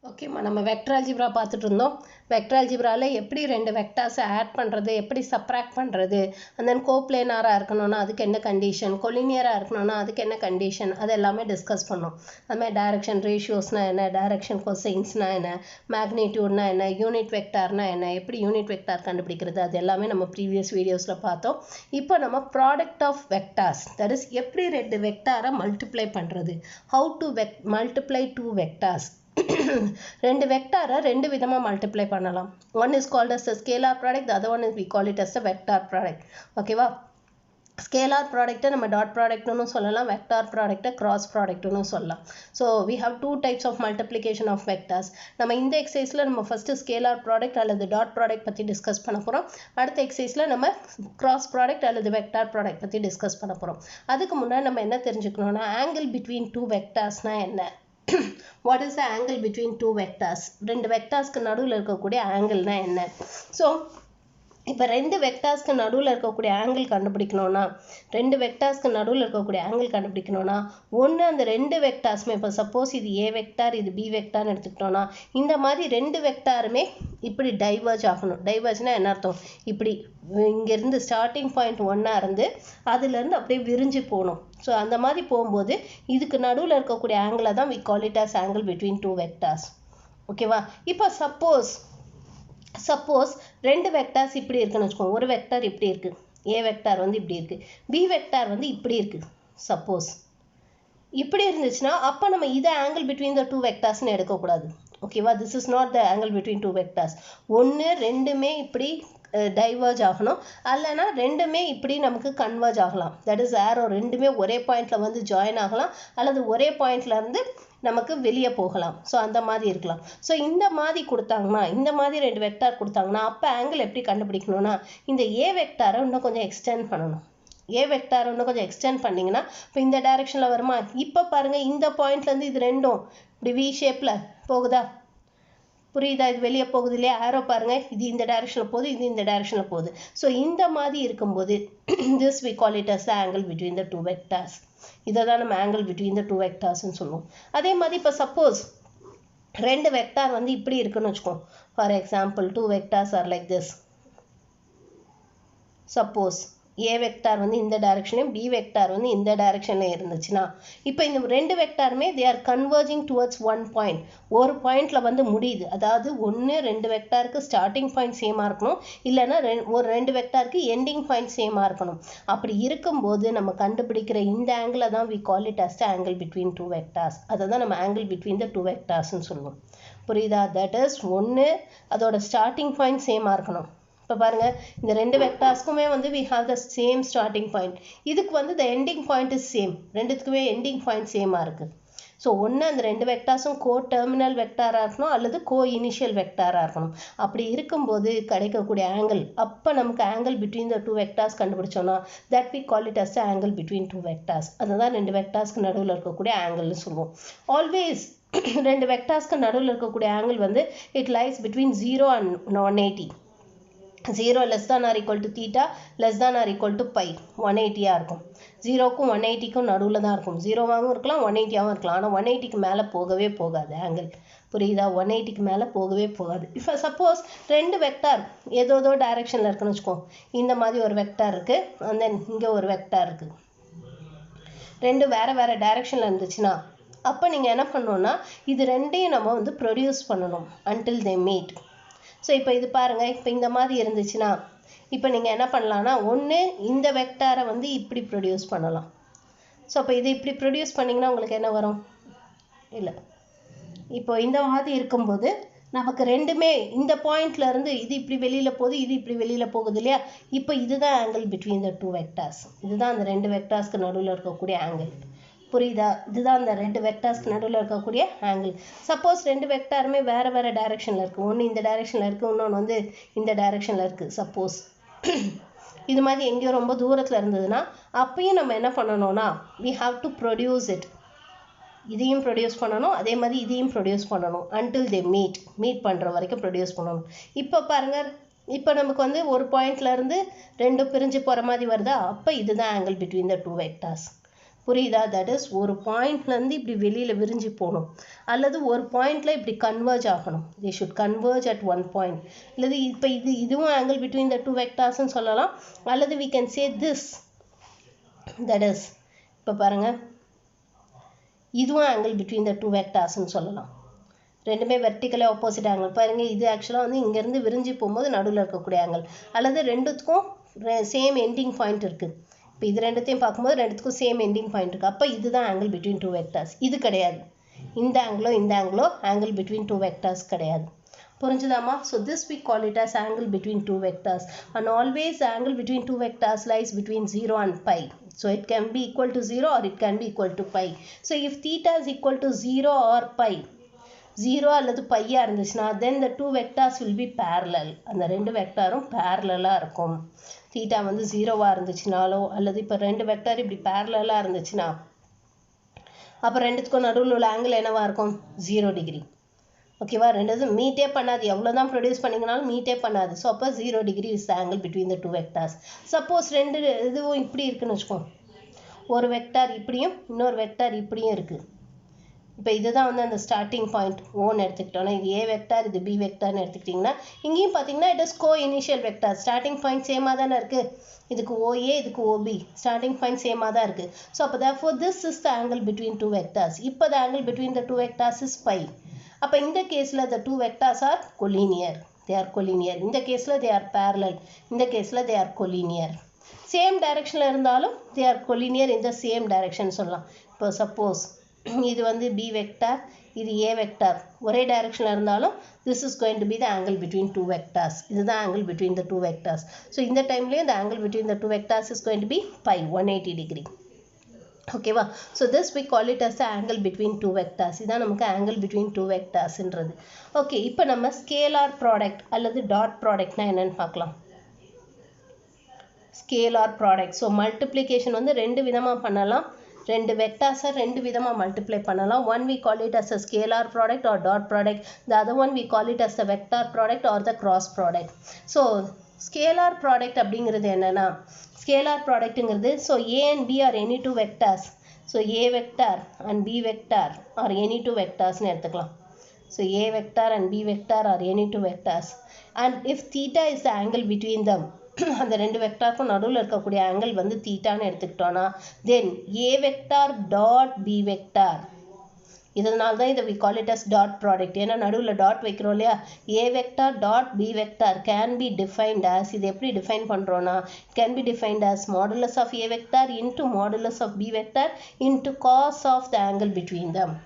Okay நம்ம vector algebra பார்த்துட்டு இருந்தோம். வெக்டர் அல்ஜிப்ராவில் எப்படி ரெண்டு வெக்டார்ஸை ஆட் பண்ணுறது, எப்படி சப்ராக்ட் பண்ணுறது, அண்ட் தென் கோப்ளேனாராக இருக்கணும்னா அதுக்கு என்ன கண்டிஷன், கொலினியராக இருக்கணும்னா அதுக்கு என்ன கண்டிஷன், அது எல்லாமே டிஸ்கஸ் பண்ணோம். அதுமாதிரி டைரக்ஷன் ரேஷியோஸ்னால் என்ன, டைரக்ஷன் கொசைன்ஸ்னா என்ன, மேக்னிடியூட்னா என்ன, யூனிட் வெக்டார்னா என்ன, எப்படி யூனிட் வெக்டார் கண்டுபிடிக்கிறது, அது எல்லாமே நம்ம ப்ரீவியஸ் வீடியோஸில் பார்த்தோம். இப்போ நம்ம product of vectors, that is எப்படி ரெண்டு வெக்டாரை மல்டிப்ளை பண்ணுறது, how to multiply two vectors. ரெண்டு வெக்டாரை ரெண்டு விதமா மல்டிப்ளை பண்ணலாம். One is called as a scalar product, the other one is we call it as a vector product. ஓகேவா? ஸ்கேலார் ப்ராடக்ட்டை நம்ம டாட் ப்ராடக்ட்னு சொல்லலாம், வெக்டார் ப்ராடக்ட்டை கிராஸ் ப்ராடக்ட்னு சொல்லலாம். So we have two types of multiplication of vectors. நம்ம இந்த எக்ஸசைஸில் நம்ம ஃபஸ்ட்டு ஸ்கேலார் ப்ராடக்ட் அல்லது டாட் ப்ராடக்ட் பற்றி டிஸ்கஸ் பண்ண போகிறோம். அடுத்த எக்ஸசைஸில் நம்ம கிராஸ் ப்ராடக்ட் அல்லது வெக்டார் ப்ராடக்ட் பற்றி டிஸ்கஸ் பண்ண போகிறோம். அதுக்கு முன்னாடி நம்ம என்ன தெரிஞ்சுக்கணும்னா, ஆங்கிள் பிட்வீன் டூ வெக்டார்ஸ்னா என்ன, what is the angle between two vectors, ரெண்டு வெக்டார்ஸ்க்கு நடுவில் இருக்கக்கூடிய ஆங்கிள்னா என்ன. ஸோ இப்போ ரெண்டு வெக்டார்ஸ்க்கு நடுவில் இருக்கக்கூடிய ஆங்கிள் கண்டுபிடிக்கணும்னா, ரெண்டு வெக்டார்ஸ்க்கு நடுவில் இருக்கக்கூடிய ஆங்கிள் கண்டுபிடிக்கணும்னா, ஒன்று அந்த ரெண்டு வெக்டார்ஸுமே, இப்போ சப்போஸ் இது ஏ வெக்டார் இது பி வெக்டார்னு எடுத்துக்கிட்டோம்னா, இந்த மாதிரி ரெண்டு வெக்டாருமே இப்படி டைவர்ஜ் ஆகணும். டைவர்ஜ்னா என்ன அர்த்தம், இப்படி இங்கேருந்து ஸ்டார்டிங் பாயிண்ட் ஒன்றா இருந்து அதுலேருந்து அப்படியே விரிஞ்சு போகணும். ஸோ அந்த மாதிரி போகும்போது இதுக்கு நடுவில் இருக்கக்கூடிய ஆங்கிளை தான் we call it as angle between two vectors. ஓகேவா? இப்போ சப்போஸ் ரெண்டு வெக்டார்ஸ் இப்படி இருக்குன்னு வச்சுக்கோங்க. ஒரு வெக்டார் இப்படி இருக்குது, ஏ வெக்டார் வந்து இப்படி இருக்குது, பி வெக்டார் வந்து இப்படி இருக்குது. சப்போஸ் இப்படி இருந்துச்சுன்னா அப்போ நம்ம இதை ஆங்கிள் பிட்வீன் த டூ வெக்டார்ஸ்னு எடுக்கக்கூடாது. ஓகேவா? This is not the angle between two vectors. ஒன்று ரெண்டுமே இப்படி டைவர்ஜ் ஆகணும், அல்லனா ரெண்டுமே இப்படி நமக்கு கன்வர்ஜ் ஆகலாம். தட் இஸ் ஆரோ ரெண்டுமே ஒரே பாயிண்டில் வந்து ஜாயின் ஆகலாம், அல்லது ஒரே பாயிண்ட்ல இருந்து நமக்கு வெளியே போகலாம். ஸோ அந்த மாதிரி இருக்கலாம். ஸோ இந்த மாதிரி கொடுத்தாங்கன்னா, இந்த மாதிரி ரெண்டு வெக்டார் கொடுத்தாங்கன்னா அப்போ ஆங்கிள் எப்படி கண்டுபிடிக்கணும்னா, இந்த ஏ வெக்டாரை இன்னும் கொஞ்சம் எக்ஸ்டெண்ட் பண்ணணும். ஏ வெக்டார் இன்னும் கொஞ்சம் எக்ஸ்டெண்ட் பண்ணிங்கன்னா இப்போ இந்த டைரெக்ஷனில் வருமா. இப்போ பாருங்கள், இந்த பாயிண்ட்லேருந்து இது ரெண்டும் இப்படி வி ஷேப்பில் போகுதா, புரியுதா? இது வெளியே போகுது இல்லையா, ஆரோ பாருங்க, இது இந்த டைரக்ஷனில் போகுது, இது இந்த டைரக்ஷனில் போகுது. ஸோ இந்த மாதிரி இருக்கும்போது this we call it as the angle between the two vectors. இதை தான் நம்ம ஆங்கிள் பிட்வீன் த டூ வெக்டார்ஸ்ன்னு சொல்லுவோம். அதே மாதிரி இப்போ சப்போஸ் ரெண்டு வெக்டார் வந்து இப்படி இருக்குன்னு வச்சுக்கோம். For example two vectors are like this. Suppose A vector வந்து இந்த டைரக்ஷனையும் பி வெக்டார் வந்து இந்த டைரக்ஷனில் இருந்துச்சுன்னா, இப்போ இந்த ரெண்டு வெக்டாருமே they are converging towards one point. ஒரு பாயிண்டில் வந்து முடியுது. அதாவது ஒன்று ரெண்டு வெக்டாருக்கு ஸ்டார்டிங் பாயிண்ட் சேமாக இருக்கணும், இல்லைன்னா ஒரு ரெண்டு வெக்டாருக்கு எண்டிங் பாயிண்ட் சேமாக இருக்கணும். அப்படி இருக்கும்போது நம்ம கண்டுபிடிக்கிற இந்த ஆங்கிளை தான் we call it as the angle between two vectors. அதை தான் நம்ம ஆங்கிள் பிட்வீன் த டூ வெக்டார்ஸ்ன்னு சொல்லுவோம். புரியுதா? தட் இஸ் ஒன்று அதோட ஸ்டார்டிங் பாயிண்ட் சேமாக இருக்கணும். இப்போ பாருங்கள், இந்த ரெண்டு வெக்டார்ஸ்க்குமே வந்து we have the same starting point. இதுக்கு வந்து the ending point is same. ரெண்டுத்துக்குமே ending point சேமாக இருக்குது. ஸோ ஒன்று அந்த ரெண்டு வெக்டார்ஸும் கோ டெர்மினல் வெக்டாராக இருக்கணும், அல்லது கோ இனிஷியல் வெக்டாராக இருக்கணும். அப்படி இருக்கும்போது கிடைக்கக்கூடிய ஆங்கிள், அப்போ நமக்கு angle between the two vectors கண்டுபிடிச்சோன்னா that we call it as the angle between two vectors. அதுதான் ரெண்டு வெக்டார்ஸ்க்கு நடுவில் இருக்கக்கூடிய ஆங்கிள்னு சொல்லுவோம். ஆல்வேஸ் ரெண்டு வெக்டார்ஸ்க்கு நடுவில் இருக்கக்கூடிய ஆங்கிள் வந்து it lies between 0 and 180. 0 less than or equal to theta, less than or equal to pi. 180 இருக்கும். 0க்கும் 180க்கும் நடுவில் தான் இருக்கும். 0வாகவும் இருக்கலாம், 180ஆகவும் இருக்கலாம். ஆனால் 180க்கு மேலே போகவே போகாது ஆங்கிள். புரியுதா? 180க்கு மேலே போகவே போகாது. இப்போ சப்போஸ் ரெண்டு வெக்டார் ஏதோ டைரக்ஷனில் இருக்குன்னு வச்சுக்கோ. இந்த மாதிரி ஒரு வெக்டார் இருக்குது, அண்ட் தென் இங்கே ஒரு வெக்டார் இருக்குது. ரெண்டு வேறு வேறு டைரக்ஷனில் இருந்துச்சுன்னா அப்போ நீங்கள் என்ன பண்ணணும்னா, இது ரெண்டையும் நம்ம வந்து ப்ரொடியூஸ் பண்ணணும் until they meet. ஸோ இப்போ இது பாருங்கள், இப்போ இந்த மாதிரி இருந்துச்சுன்னா இப்போ நீங்கள் என்ன பண்ணலான்னா, ஒன்று இந்த வெக்டாரை வந்து இப்படி ப்ரொடியூஸ் பண்ணலாம். ஸோ அப்போ இது இப்படி ப்ரொடியூஸ் பண்ணிங்கன்னா உங்களுக்கு என்ன வரும், இல்லை இப்போ இந்த மாதிரி இருக்கும்போது நமக்கு ரெண்டுமே இந்த பாயிண்ட்லேருந்து இது இப்படி வெளியில் போகுது, இது இப்படி வெளியில் போகுது இல்லையா. இப்போ இதுதான் angle between the two vectors. இதுதான் அந்த ரெண்டு வெக்டார்ஸ்க்கு நடுவில் இருக்கக்கூடிய ஆங்கிள். புரியுதா? இதுதான் அந்த ரெண்டு வெக்டார்ஸ்க்கு நடுவில் இருக்கக்கூடிய ஆங்கிள். சப்போஸ் ரெண்டு வெக்டாருமே வேறு வேறு டைரக்ஷனில் இருக்குது. ஒன்று இந்த டைரக்ஷனில் இருக்குது, இன்னொன்று வந்து இந்த டைரக்ஷனில் இருக்குது. சப்போஸ் இது மாதிரி எங்கேயோ ரொம்ப தூரத்தில் இருந்ததுன்னா அப்பயும் நம்ம என்ன பண்ணணும்னா we have to produce it. இதையும் ப்ரொடியூஸ் பண்ணணும், அதே மாதிரி இதையும் ப்ரொடியூஸ் பண்ணணும் until they meet பண்ணுற வரைக்கும் ப்ரொடியூஸ் பண்ணணும். இப்போ பாருங்கள், இப்போ நமக்கு வந்து ஒரு பாயிண்ட்லேருந்து ரெண்டும் பிரிஞ்சு போகிற மாதிரி வருதா, அப்போ இதுதான் angle between the two vectors. புரியுதா? தட் இஸ் ஒரு பாயிண்ட்லேருந்து இப்படி வெளியில் விரிஞ்சு போகணும், அல்லது ஒரு பாயிண்டில் இப்படி கன்வர்ஜ் ஆகணும். They should converge at one point. அல்லது இப்போ இதுவும் ஆங்கிள் பிட்வீன் த டூ வெக்டார்ஸ்ன்னு சொல்லலாம். அல்லது we can say this, that is இப்போ பாருங்கள், இதுவும் ஆங்கிள் பிட்வீன் த டூ வெக்டார்ஸ்ன்னு சொல்லலாம். ரெண்டுமே வெர்டிக்கலி ஆப்போசிட் ஆங்கிள். பாருங்கள், இது ஆக்சுவலாக வந்து இங்கேருந்து விரிஞ்சு போகும்போது நடுவில் இருக்கக்கூடிய ஆங்கிள். அல்லது ரெண்டுத்துக்கும் சேம் எண்டிங் பாயிண்ட் இருக்குது. இப்போ இது ரெண்டுத்தையும் பார்க்கும்போது ரெண்டுத்துக்கும் சேம் எண்டிங் பாயிண்ட் இருக்குது. அப்போ இதுதான் ஆங்கிள் பிட்வீன் டூ வெக்டார்ஸ். இது கிடையாது. இந்த ஆங்கிளோ ஆங்கிள் பிட்வீன் டூ வெக்டார்ஸ் கிடையாது. புரிஞ்சுதாமா? So this we call it as angle between two vectors, and always angle between two vectors lies between 0 and pi. So it can be equal to 0 or it can be equal to pi. So if theta is equal to 0 or pi, 0 அல்லது பையா இருந்துச்சுன்னா then the two vectors will be parallel. அந்த ரெண்டு வெக்டாரும் பேரலாக இருக்கும். Theta வந்து 0வாக இருந்துச்சுனாலோ அல்லது இப்போ ரெண்டு வெக்டார் இப்படி பேரலாக இருந்துச்சுன்னா அப்போ ரெண்டுத்துக்கும் நடுவில் உள்ள ஆங்கிள் என்னவாக இருக்கும்? 0 டிகிரி. ஓகேவா? ரெண்டுத்தும் மீட்டே பண்ணாது, எவ்வளோதான் ப்ரொடியூஸ் பண்ணிங்கனாலும் மீட்டே பண்ணாது. ஸோ அப்போ 0 degree is the angle between the two vectors. Suppose ரெண்டு இதுவும் இப்படி இருக்குன்னு வச்சுக்கோங்க, ஒரு வெக்டார் இப்படியும் இன்னொரு வெக்டார் இப்படியும் இருக்குது. இப்போ இதுதான் வந்து அந்த ஸ்டார்டிங் பாயிண்ட் ஓன்னு எடுத்துக்கிட்டோன்னா, இது ஏ வெக்டார் இது பி வெக்டார்னு எடுத்துக்கிட்டிங்கன்னா, இங்கேயும் பார்த்தீங்கன்னா it is co initial vector. Starting point சேமாக தானே இருக்குது. இதுக்கு ஓஏ இதுக்கு ஓபி ஸ்டார்டிங் பாயிண்ட் சேமாக தான் இருக்குது. ஸோ அப்போ therefore this is the angle between two vectors. இப்போ the angle between the two vectors is pi. அப்போ இந்த கேஸில் the two vectors are collinear. They are collinear. இந்த கேஸில் they are parallel. இந்த கேஸில் they are collinear. சேம் டைரக்ஷனில் இருந்தாலும் they are collinear in the same direction சொல்லலாம். இப்போ சப்போஸ் இது வந்து பி வெக்டார், இது ஏ வெக்டார், ஒரே டைரக்ஷனில் இருந்தாலும் this is going to be the angle between two vectors. இதுதான் angle between the two vectors. So இந்த டைம்லேயும் the angle between the two vectors is going to be pi, 180 degree. ஓகேவா? So this we call it as the angle between two vectors. இதான் நமக்கு angle between two vectorsன்றது. Okay, இப்போ நம்ம scalar product அல்லது dot ப்ராடக்ட்னா என்னன்னு பார்க்கலாம். ஸ்கேலார் ப்ராடக்ட், ஸோ மல்டிப்ளிகேஷன் வந்து ரெண்டு விதமாக பண்ணலாம். ரெண்டு வெக்டார்ஸை ரெண்டு விதமாக மல்டிப்ளை பண்ணலாம். One we call it as a scalar product or dot product. The other one we call it as the vector product or the cross product. So scalar product அப்படிங்கிறது என்னன்னா, scalar productங்கிறது so a and b are any two vectors. So a vector and b vector are any two vectorsனு எடுத்துக்கலாம். So a vector and b vector are any two vectors. And if theta is the angle between them, அந்த ரெண்டு வெக்டாருக்கும் நடுவில் இருக்கக்கூடிய angle வந்து தீட்டான்னு எடுத்துக்கிட்டோன்னா தென் ஏ vector dot B vector, இதனால தான் இதை we call it as dot product. ஏன்னா நடுவில் டாட் வைக்கிறோம் இல்லையா, A vector dot B vector can be defined as, இது எப்படி டிஃபைன் பண்ணுறோன்னா can be defined as modulus of A vector into modulus of B vector into cos of the angle between them.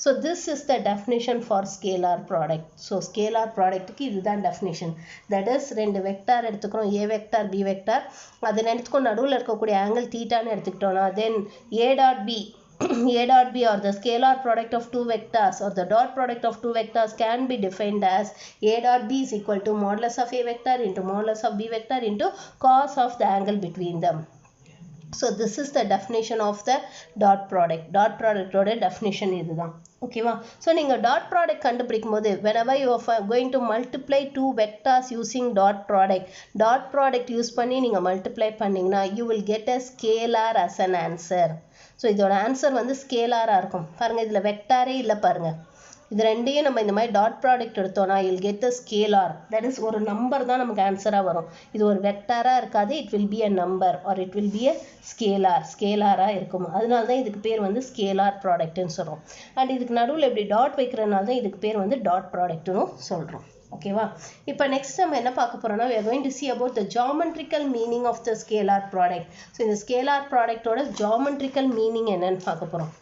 So this is the definition for scalar product. So scalar product க்கு இதுதான் definition. That is ரெண்டு vector எடுத்துக்கிறோம், a vector b vector, அது ரெண்டுத்துக்கும் நடுவில் இருக்கக்கூடிய angle தீட்டான்னு எடுத்துக்கிட்டோம்னா then a dot b a dot b or the scalar product of two vectors or the dot product of two vectors can be defined as a dot b is equal to modulus of a vector into modulus of b vector into cos of the angle between them. So this is the definition of the dot product. Dot product ஓட definition இதுதான். ஓகேவா? So நீங்கள் dot product கண்டுபிடிக்கும் போது whenever you are going to multiply two vectors using dot product use பண்ணி நீங்கள் multiply பண்ணிங்கன்னா you will get a scalar as an answer. So இதோட ஆன்சர் வந்து ஸ்கேலாராக இருக்கும். பாருங்கள், இதில் வெக்டாரே இல்லை பாருங்கள். இது ரெண்டையும் நம்ம இந்த மாதிரி டாட் ப்ராடக்ட் எடுத்தோம்னா you'll get the scalar. that is ஒரு நம்பர் தான் நமக்கு ஆன்சராக வரும். இது ஒரு வெக்டாராக இருக்காது, it will be a number or it will be a ஸ்கேலாராக இருக்கும். அதனால தான் இதுக்கு பேர் வந்து ஸ்கேலார் ப்ராடக்ட்னு சொல்கிறோம். அண்ட் இதுக்கு நடுவில் இப்படி டாட் வைக்கிறதுனால தான் இதுக்கு பேர் வந்து டாட் ப்ராடக்ட்னு சொல்கிறோம். ஓகேவா? இப்போ நெக்ஸ்ட் நம்ம என்ன பார்க்க போகிறோம்னா we are going to see about the geometrical meaning of the scalar product. So இந்த ஸ்கேலார் ப்ராடக்டோட geometrical meaning என்னன்னு பார்க்க போகிறோம்.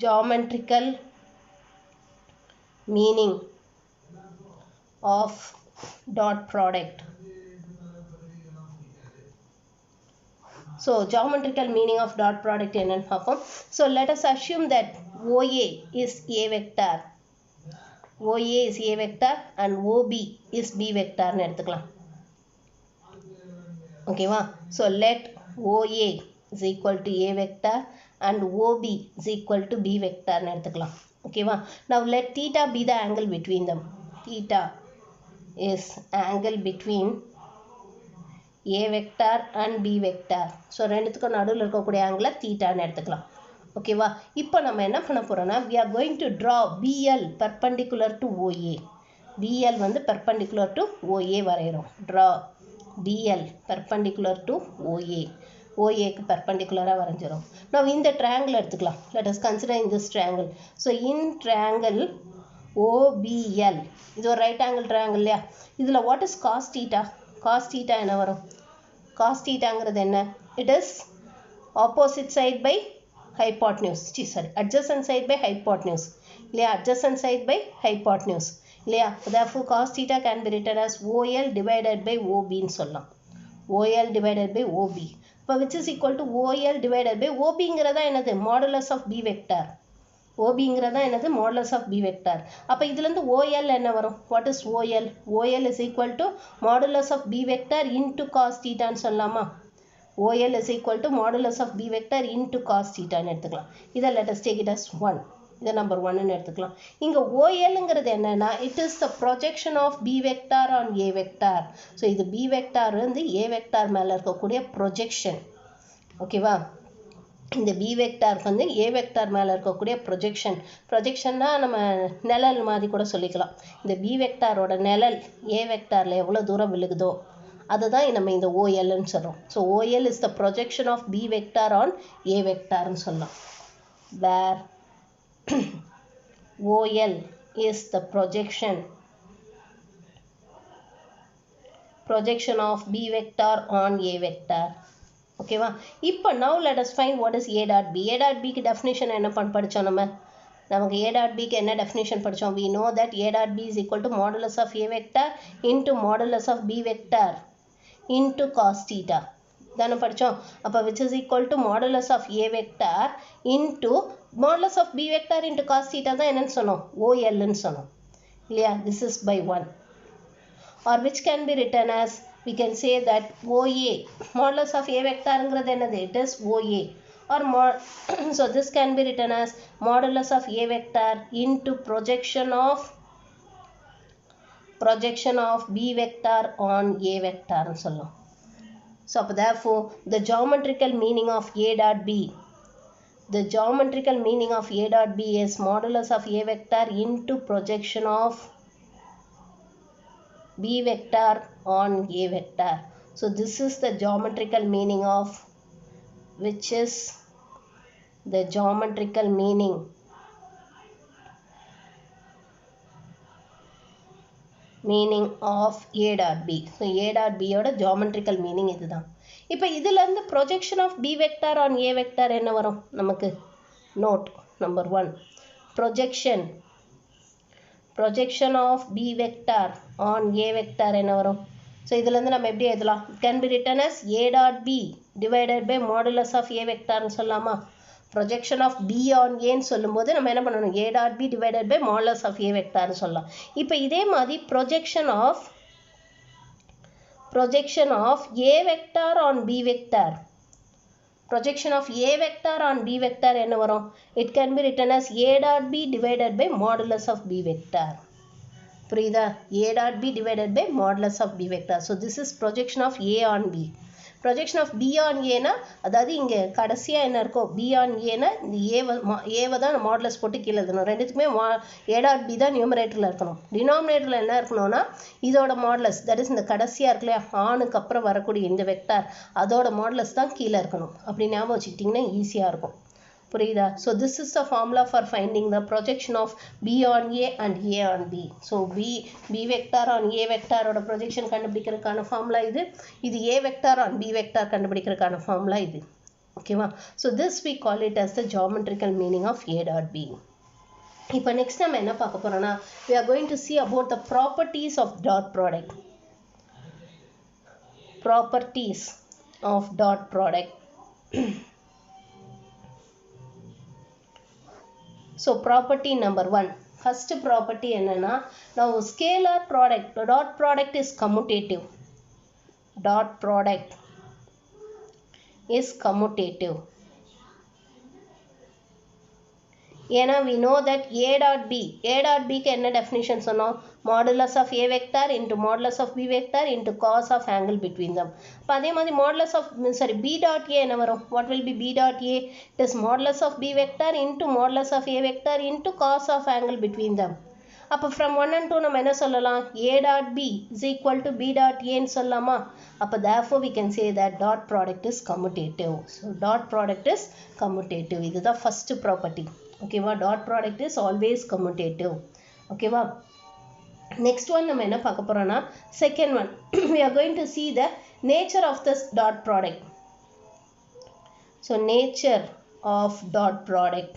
Geometrical meaning of dot product. So geometrical meaning of dot product என்னன்னு பார்ப்போம். So let us assume that OA is A vector, OA is A vector and OB is B vector னு எடுத்துக்கலாம். ஓகேவா? So let OA is equal to A vector and OB is equal to B vector னு எடுத்துக்கலாம். ஓகேவா? Now let theta be the angle between them. Theta is angle between A vector and B vector. So ரெண்டுத்துக்கும் நடுவில் இருக்கக்கூடிய ஆங்கிளை தீட்டான்னு எடுத்துக்கலாம். ஓகேவா? இப்போ நம்ம என்ன பண்ண போகிறோம்னா we are going to draw BL perpendicular to OA. BL வந்து perpendicular to OA வரைகிறோம். Draw BL perpendicular to OA. OAக்கு perpendicular வரைஞ்சிரும். Now இந்த triangle எடுத்துக்கலாம். Let us consider in this triangle. So in triangle OBL, இது ஒரு right angle triangle இல்லையா? இதில் what is cos theta? Cos theta என்ன வரும்? Cos thetaங்கிறது என்ன? It is opposite side by hypotenuse. Sorry, adjacent side by hypotenuse. இல்லையா? Adjacent side by hypotenuse. இல்லையா? Therefore cos theta can be written as OL divided by OB ன்னு சொல்லலாம். OL divided by OB. இப்போ which is equal to OL divided by OBங்கிறதா என்னது? Modulus of B vector. OBங்கிறதா என்னது? Modulus of B vector. அப்போ இதுலேருந்து OL என்ன வரும்? What is OL? OL is equal to modulus of B vector into cos theta ன்னு சொல்லலாமா? OL is equal to modulus of B vector into cos theta ன்னு எடுத்துக்கலாம். இதை let us take it as 1. இதை number 1 ன்னு எடுத்துக்கலாம். இங்கே OLங்கிறது என்னன்னா it is the projection of B vector on A vector. So இது B vector வந்து A vector மேலே இருக்கக்கூடிய projection. ஓகேவா? இந்த B vector வந்து A vector மேலே இருக்கக்கூடிய projection. Projectionனா நம்ம நிழல் மாதிரி கூட சொல்லிக்கலாம். இந்த B vectorோட நிழல் A vectorல எவ்வளோ தூரம் விழுகுதோ அதுதான் நம்ம இந்த OLன்னு சொல்கிறோம். So OL is the projection of B vector on A vectorன்னு சொல்லலாம். Where OL is the projection of B vector on A vector. ஓகேவா? இப்போ now let us find what is A dot B. A dot Bக்கு definition என்ன படித்தோம் நம்ம? நமக்கு A dot Bக்கு என்ன definition படித்தோம்? We know that A dot B is equal to modulus of A vector into modulus of B vector into cos theta. தானே படித்தோம்? அப்போ which is equal to modulus of A vector into modulus of B vector into cos theta தான் என்னன்னு சொன்னோம்? OLன்னு சொன்னோம் இல்லையா? This is by 1. Or which can be written as, we can say that OA, modulus of A vectorங்கிறது என்னது? It is OA. Or so this can be written as modulus of A vector into projection of B vector on A vector ன்னு சொல்லலாம். So therefore the geometrical meaning of A dot B, the geometrical meaning of A dot B is modulus of A vector into projection of B vector on A vector. So this is the geometrical meaning of, which is the geometrical meaning of A dot B. So A dot B ஓட geometrical meaning இதுதான். இப்போ இதிலிருந்து projection of B vector on A vector என்ன வரும் நமக்கு? Note number 1. Projection of B vector on A vector என்ன வரும்? So இதிலேருந்து நம்ம எப்படி எழுதலாம்? It can be written as A dot B divided by modulus of A vectorன்னு சொல்லலாமா? projection of B on A ன்னு சொல்லும்போது நம்ம என்ன பண்ணணும்? A dot B divided by modulus of A vectorன்னு சொல்லலாம். இப்போ இதே மாதிரி projection of A vector on B vector. Projection of A vector on B vector என்ன வரும்? It can be written as A dot B divided by modulus of B vector. புரியுதா? A dot B divided by modulus of B vector. So this is projection of A on B. Projection of B on A னா அதாவது இங்கே கடைசியாக என்ன இருக்கோ B on A னா இந்த ஏவை தான் மாடுலஸ் போட்டு கீழே எழுதணும். ரெண்டுத்துக்குமே A dot B தான் நியூமரேட்டரில் இருக்கணும். டினாமினேட்டரில் என்ன இருக்கணும்னா இதோட மாடுலஸ், தட் இஸ் இந்த கடைசியாக இருக்கு இல்லையா, ஆணுக்கு அப்புறம் வரக்கூடிய இந்த வெக்டார் அதோட மாடுலஸ் தான் கீழே இருக்கணும். அப்படி ஞாபகம் வச்சுக்கிட்டிங்கன்னா ஈஸியாக இருக்கும். புரியுதா? So this is the formula for finding the projection of B on A and A on B. So B vector on A vector ஓட projection கண்டுபிடிக்கிறதுக்கான formula இது. இது A vector on B vector கண்டுபிடிக்கிறதுக்கான formula இது. ஓகேவா? So this we call it as the geometrical meaning of A dot B. இப்போ next நம்ம என்ன பார்க்க போறோம்னா, we are going to see about the properties of dot product. Properties of dot product. So property number 1. First property என்னன்னா, now scalar product, dot product is commutative. Dot product is commutative. ஏன்னா we know that A dot B க்கு என்ன definition சொன்னோம்? modulus of A vector into modulus of B vector into cos of angle between them. இப்போ அதே மாதிரி modulus of B dot A என்ன வரும்? What will be B dot A? It is modulus of B vector into modulus of A vector into cos of angle between them. அப்போ from 1 and 2 நம்ம என்ன சொல்லலாம்? A dot B is equal to B dot A ன்னு சொல்லலாமா? அப்போ therefore we can say that dot product is commutative. So dot product is commutative. இதுதான் first property. ஓகேவா? dot product is always commutative. ஓகேவா? next one நம்ம என்ன பார்க்க போறோம்னா second one we are going to see the nature of this dot product. So nature of dot product.